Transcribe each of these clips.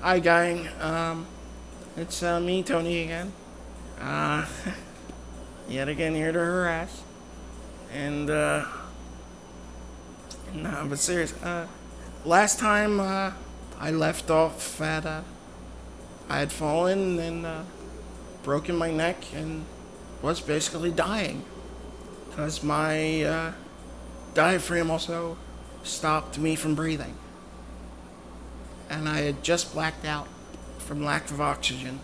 Hi, gang. It's me, Tony, again. Uh, Yet again here to harass. And, no, but serious. Last time, I left off at, I had fallen and, broken my neck and was basically dying. Because my, diaphragm also stopped me from breathing. And I had just blacked out from lack of oxygen.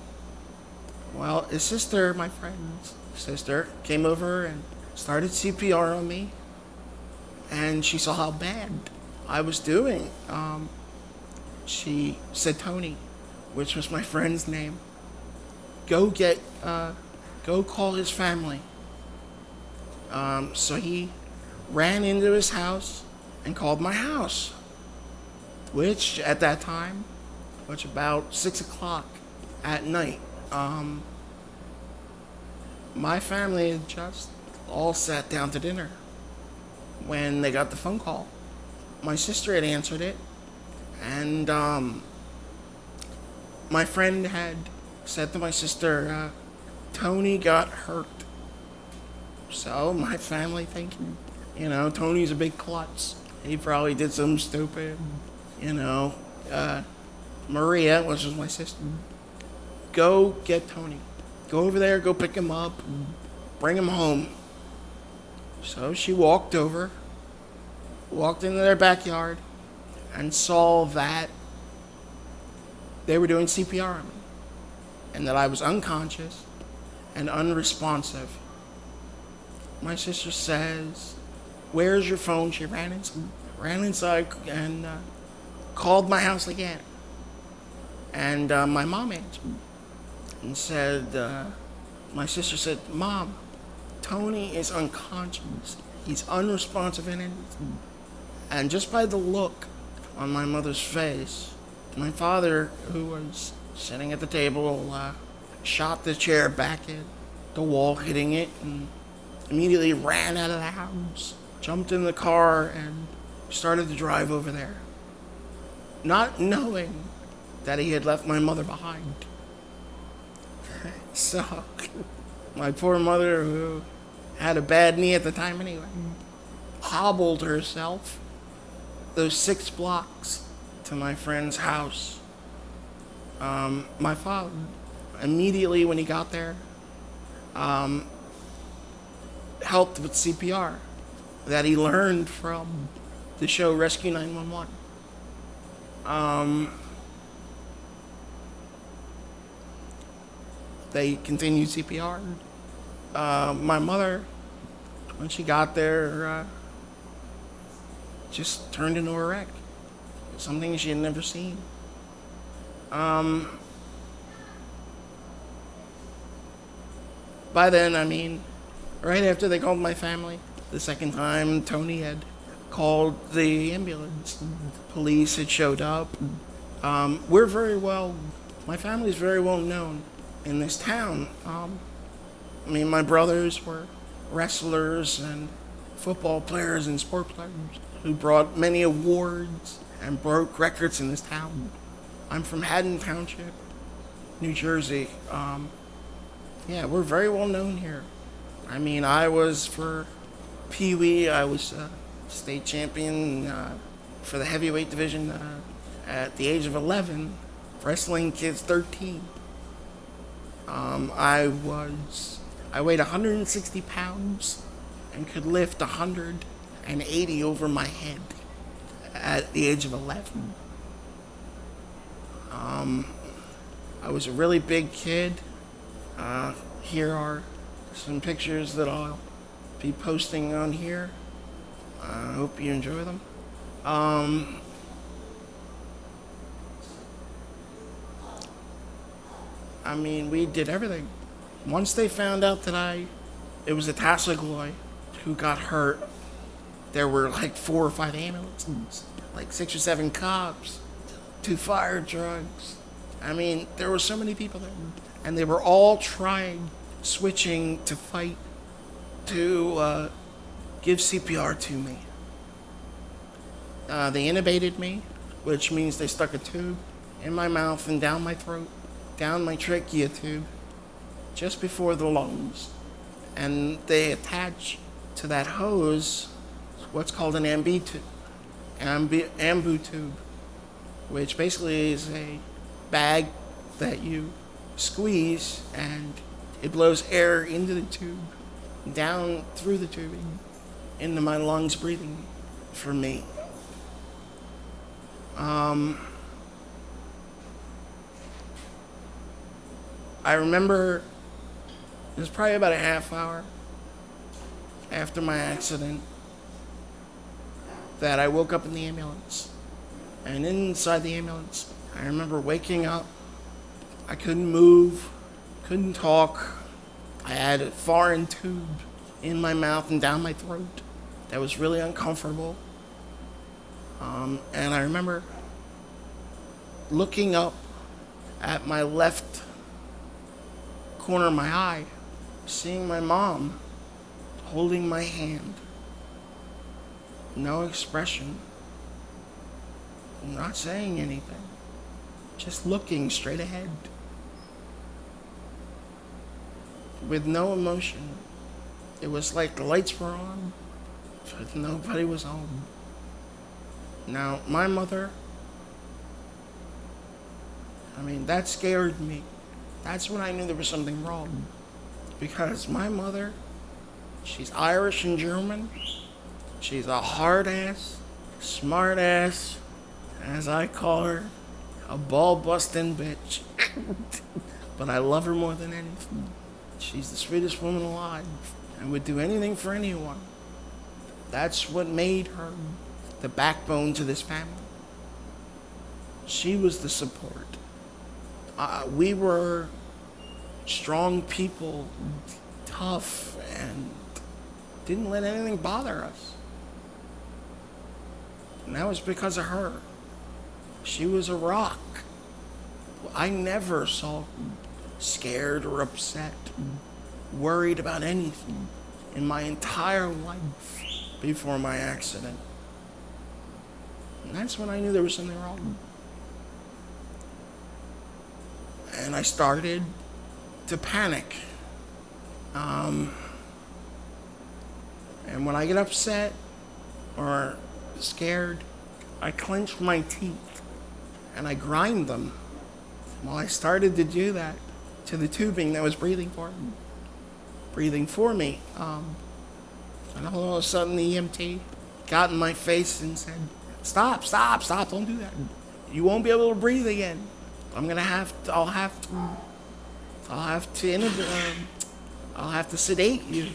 Well, his sister, my friend's sister, came over and started CPR on me, and she saw how bad I was doing. She said, Tony, which was my friend's name, go call his family. So he ran into his house and called my house, which at that time was about 6 o'clock at night. My family had just all sat down to dinner when they got the phone call. My sister had answered it, and my friend had said to my sister, Tony got hurt. So my family thinking, Tony's a big klutz. He probably did something stupid. Maria, which was my sister, go get Tony. Go over there, go pick him up, bring him home. So she walked into their backyard, and saw that they were doing CPR on me, and that I was unconscious and unresponsive. My sister says, where's your phone? She ran inside and called my house again. And my mom answered and said, my sister said, Mom, Tony is unconscious. He's unresponsive in it. And just by the look on my mother's face, my father, who was sitting at the table, shot the chair back at the wall, hitting it, and immediately ran out of the house, jumped in the car, and started to drive over there, not knowing that he had left my mother behind. So, my poor mother, who had a bad knee at the time anyway, hobbled herself those 6 blocks to my friend's house. My father, immediately when he got there, helped with CPR that he learned from the show Rescue 911. They continued CPR. My mother, when she got there, just turned into a wreck. Something she had never seen. By then, right after they called my family, the second time, Tony had called the ambulance. The police had showed up. My family's very well known in this town. My brothers were wrestlers and football players and sport players who brought many awards and broke records in this town. I'm from Haddon Township, New Jersey. We're very well known here. I was for Pee Wee, I was state champion for the heavyweight division at the age of 11, wrestling kids 13. I weighed 160 pounds and could lift 180 over my head at the age of 11. I was a really big kid. Here are some pictures that I'll be posting on here. I hope you enjoy them. We did everything. Once they found out that it was a Tassigloy who got hurt, there were like 4 or 5 ambulances, like 6 or 7 cops, 2 fire trucks. There were so many people there, and they were all switching to fight to give CPR to me. They intubated me, which means they stuck a tube in my mouth and down my throat, down my trachea tube, just before the lungs. And they attach to that hose what's called an ambu tube, which basically is a bag that you squeeze and it blows air into the tube, down through the tubing, into my lungs, breathing for me. I remember it was probably about a half hour after my accident that I woke up in the ambulance. And inside the ambulance, I remember waking up. I couldn't move, couldn't talk. I had a foreign tube in my mouth and down my throat that was really uncomfortable. And I remember looking up at my left corner of my eye, seeing my mom holding my hand. No expression, not saying anything, just looking straight ahead with no emotion. It was like the lights were on, but nobody was home. Now, my mother, that scared me. That's when I knew there was something wrong. Because my mother, she's Irish and German. She's a hard-ass, smart-ass, as I call her, a ball-busting bitch. But I love her more than anything. She's the sweetest woman alive and would do anything for anyone. That's what made her the backbone to this family. She was the support. We were strong people, tough, and didn't let anything bother us. And that was because of her. She was a rock. I never saw her scared or upset, worried about anything in my entire life before my accident. And that's when I knew there was something wrong. And I started to panic. And when I get upset or scared, I clench my teeth and I grind them. Well, I started to do that to the tubing that was breathing for me. And all of a sudden the EMT got in my face and said, stop, don't do that. You won't be able to breathe again. I'll have to sedate you.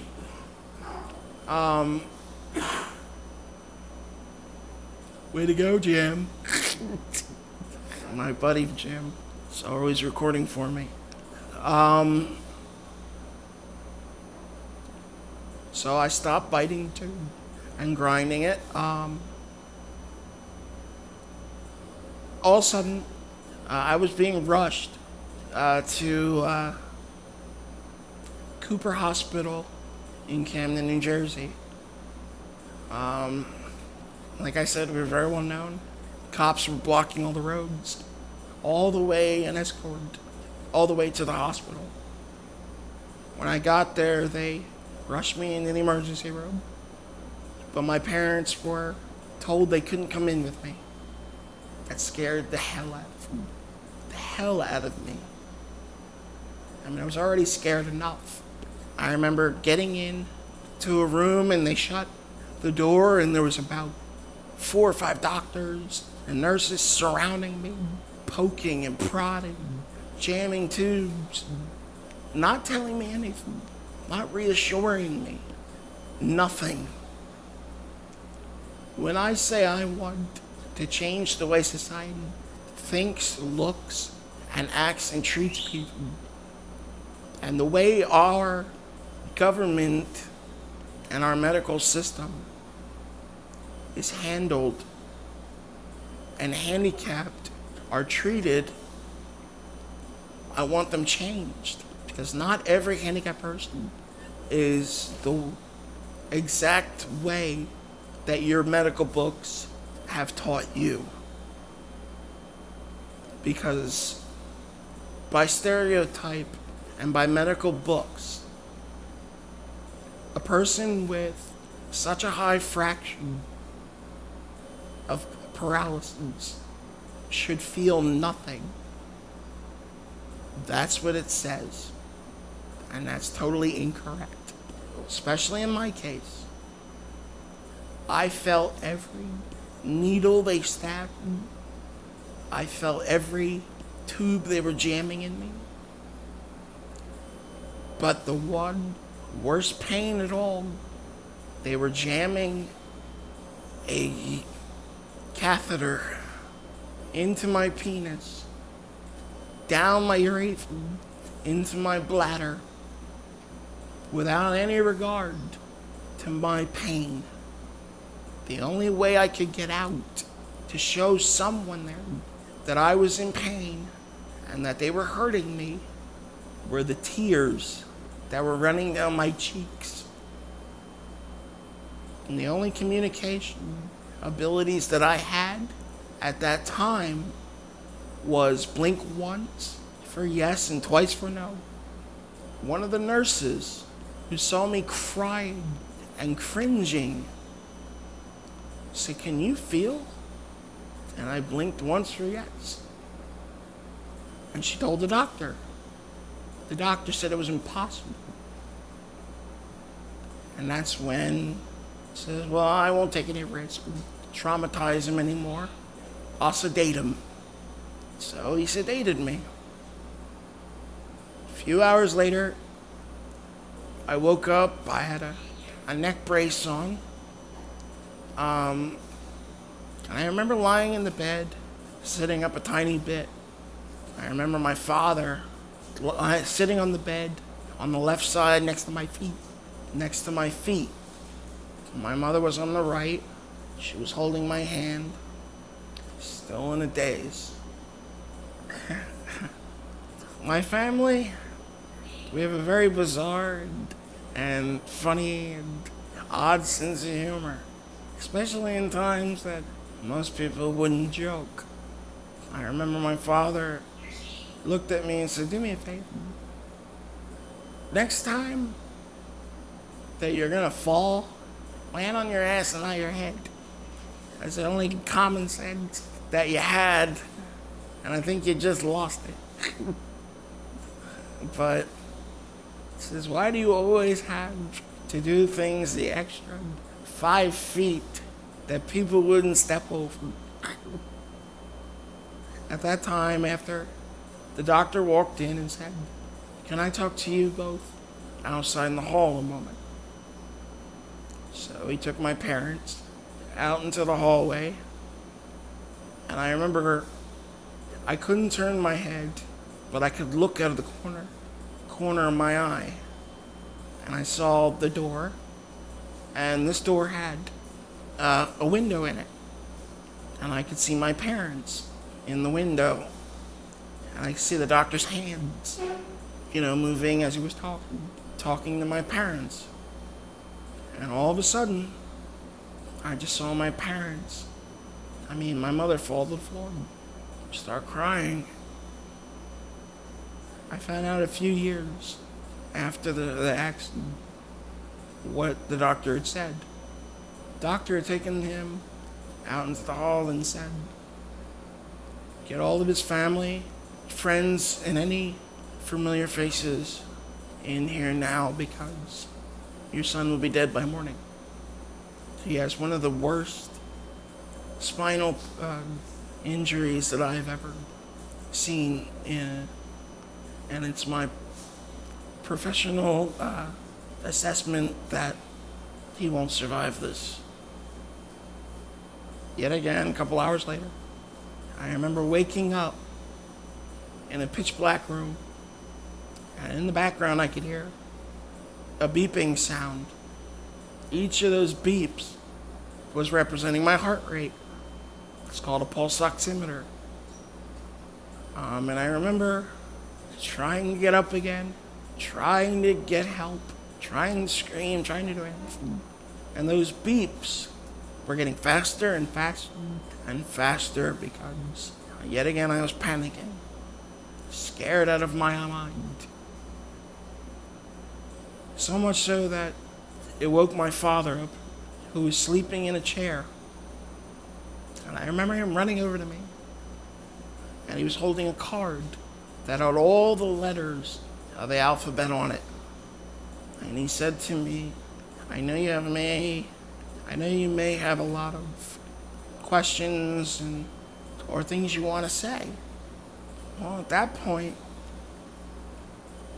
Way to go, Jim. My buddy Jim is always recording for me. So I stopped biting the tube and grinding it. All of a sudden, I was being rushed to Cooper Hospital in Camden, New Jersey. Like I said, we were very well known. Cops were blocking all the roads, all the way and escorted all the way to the hospital. When I got there, they rushed me into the emergency room, but my parents were told they couldn't come in with me. That scared the hell out of me. I was already scared enough. I remember getting in to a room and they shut the door and there was about 4 or 5 doctors and nurses surrounding me, poking and prodding, jamming tubes, not telling me anything, not reassuring me, nothing. When I say I want to change the way society thinks, looks, and acts and treats people, and the way our government and our medical system is handled and handicapped are treated, I want them changed. Because not every handicapped person is the exact way that your medical books have taught you. because by stereotype and by medical books, a person with such a high fraction of paralysis should feel nothing. That's what it says. And that's totally incorrect. Especially in my case. I felt every needle they stabbed me. I felt every tube they were jamming in me. But the one worst pain at all, they were jamming a catheter into my penis, down my urethra, into my bladder, without any regard to my pain. The only way I could get out to show someone there that I was in pain and that they were hurting me were the tears that were running down my cheeks. And the only communication abilities that I had at that time was blink once for yes and twice for no. One of the nurses who saw me crying and cringing said, "Can you feel?" And I blinked once for yes. And she told the doctor. The doctor said it was impossible. And that's when he says, "Well, I won't take any risk, traumatize him anymore. I'll sedate him." So he sedated me. A few hours later, I woke up. I had a neck brace on. And I remember lying in the bed, sitting up a tiny bit. I remember my father sitting on the bed on the left side next to my feet. My mother was on the right. She was holding my hand, still in a daze. My family, we have a very bizarre and funny and odd sense of humor, especially in times that most people wouldn't joke. I remember my father looked at me and said, "Do me a favor. Next time that you're gonna fall, land on your ass and not your head." That's the only common sense that you had, and I think you just lost it. But he says, "Why do you always have to do things the extra 5 feet that people wouldn't step over?" At that time, after the doctor walked in and said, "Can I talk to you both outside in the hall a moment?" So he took my parents out into the hallway, and I remember I couldn't turn my head, but I could look out of the corner of my eye, and I saw the door, and this door had a window in it, and I could see my parents in the window, and I could see the doctor's hands, moving as he was talking to my parents. And all of a sudden, I just saw my mother fall to the floor and start crying. I found out a few years after the accident what the doctor had said. The doctor had taken him out into the hall and said, "Get all of his family, friends, and any familiar faces in here now, because your son will be dead by morning. He has one of the worst spinal injuries that I've ever seen, and it's my professional assessment that he won't survive this." Yet again, a couple hours later, I remember waking up in a pitch black room, and in the background I could hear a beeping sound. Each of those beeps was representing my heart rate. It's called a pulse oximeter. And I remember trying to get up again, trying to get help, trying to scream, trying to do anything. And those beeps were getting faster and faster and faster because Yet again, I was panicking, scared out of my mind. So much so that it woke my father up, who was sleeping in a chair. And I remember him running over to me, and he was holding a card that had all the letters of the alphabet on it. And he said to me, I know you may have a lot of questions or things you want to say. Well, at that point,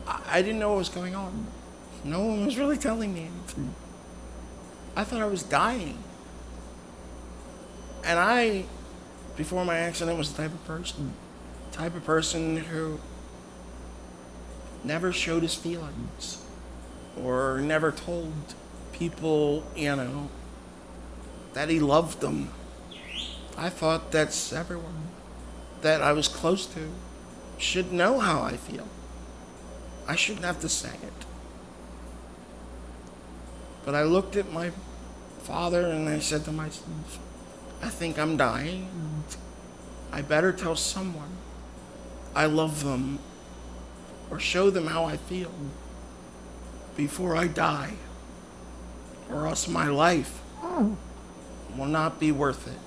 I didn't know what was going on. No one was really telling me anything. I thought I was dying. And I, before my accident, was the type of person who never showed his feelings or never told people, that he loved them. I thought that's everyone that I was close to should know how I feel. I shouldn't have to say it. But I looked at my father and I said to myself, I think I'm dying. I better tell someone I love them or show them how I feel before I die, or else my life will not be worth it.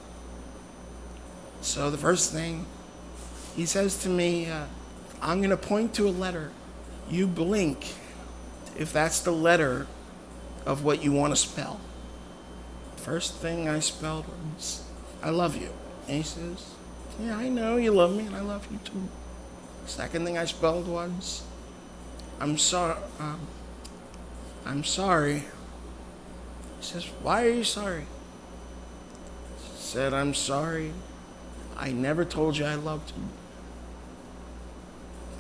So the first thing he says to me, I'm going to point to a letter. You blink if that's the letter of what you want to spell. First thing I spelled was, I love you. And he says, yeah, I know you love me and I love you too. Second thing I spelled was, I'm sorry. He says, why are you sorry? I said, I'm sorry. I never told you I loved you.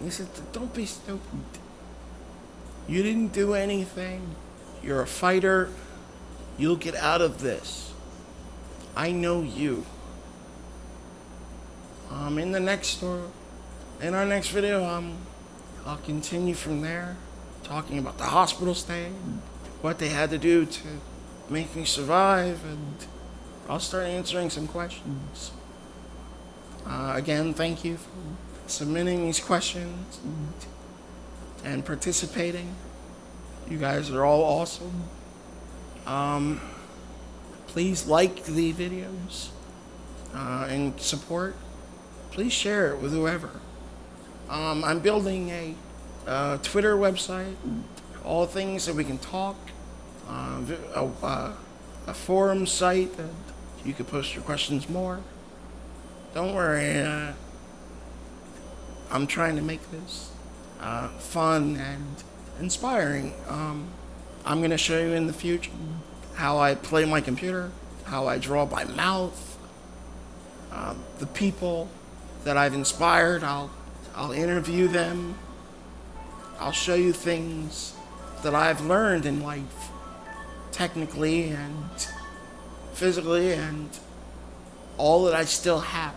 He said, don't be stupid. You didn't do anything. You're a fighter. You'll get out of this. I know you. In our next video, I'll continue from there, talking about the hospital stay, what they had to do to make me survive, and I'll start answering some questions. Again, thank you for submitting these questions and participating. You guys are all awesome. Please like the videos and support. Please share it with whoever. I'm building a Twitter website, all things that we can talk, a forum site that you can post your questions more. Don't worry, I'm trying to make this fun and inspiring. I'm going to show you in the future how I play my computer, how I draw by mouth, the people that I've inspired. I'll interview them. I'll show you things that I've learned in life, technically and physically, and all that I still have.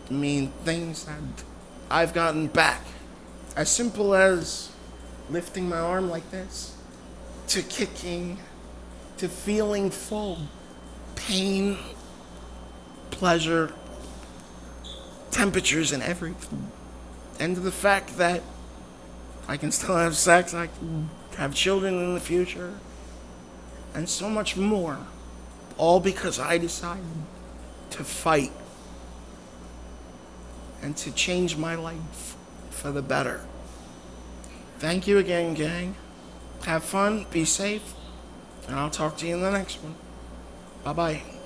I mean, things that I've gotten back. As simple as lifting my arm like this, to kicking, to feeling full, pain, pleasure, temperatures, and everything. And to the fact that I can still have sex, I can have children in the future, and so much more. All because I decided to fight and to change my life for the better. Thank you again, gang. Have fun, be safe, and I'll talk to you in the next one. Bye-bye.